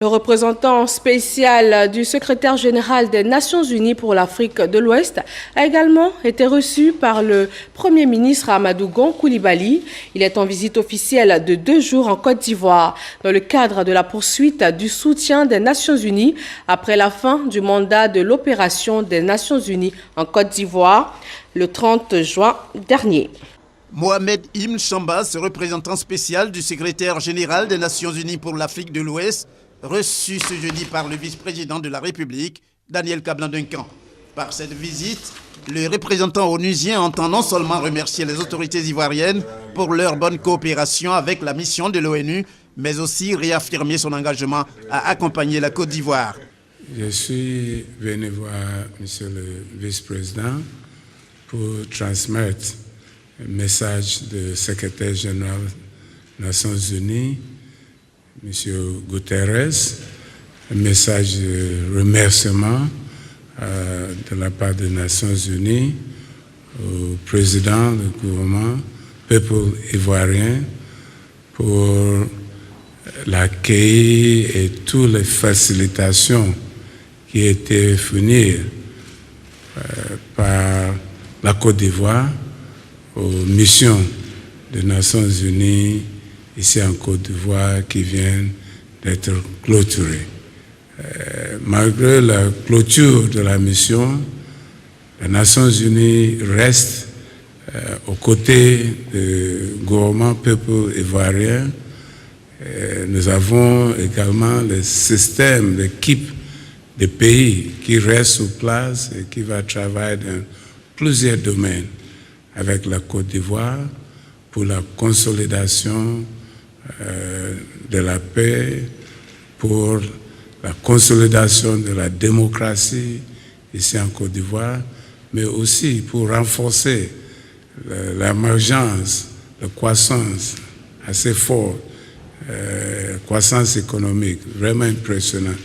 Le représentant spécial du secrétaire général des Nations Unies pour l'Afrique de l'Ouest a également été reçu par le Premier ministre Amadou Gon Coulibaly. Il est en visite officielle de 2 jours en Côte d'Ivoire dans le cadre de la poursuite du soutien des Nations Unies après la fin du mandat de l'opération des Nations Unies en Côte d'Ivoire le 30 juin dernier. Mohamed Ibn Chambas, représentant spécial du secrétaire général des Nations Unies pour l'Afrique de l'Ouest, reçu ce jeudi par le vice-président de la République, Daniel Kablan-Duncan. Par cette visite, le représentant onusien entend non seulement remercier les autorités ivoiriennes pour leur bonne coopération avec la mission de l'ONU, mais aussi réaffirmer son engagement à accompagner la Côte d'Ivoire. Je suis venu voir monsieur le vice-président pour transmettre un message du secrétaire général des Nations Unies, M. Guterres, un message de remerciement de la part des Nations Unies au président du gouvernement, peuple ivoirien, pour l'accueil et toutes les facilitations qui étaient fournies par la Côte d'Ivoire aux missions des Nations Unies ici en Côte d'Ivoire qui viennent d'être clôturées. Malgré la clôture de la mission, les Nations Unies restent aux côtés du gouvernement peuple ivoirien. Nous avons également le système, l'équipe de pays qui reste sur place et qui va travailler dans plusieurs domaines avec la Côte d'Ivoire pour la consolidation de la paix, pour la consolidation de la démocratie ici en Côte d'Ivoire, mais aussi pour renforcer l'émergence, la croissance assez forte, croissance économique vraiment impressionnante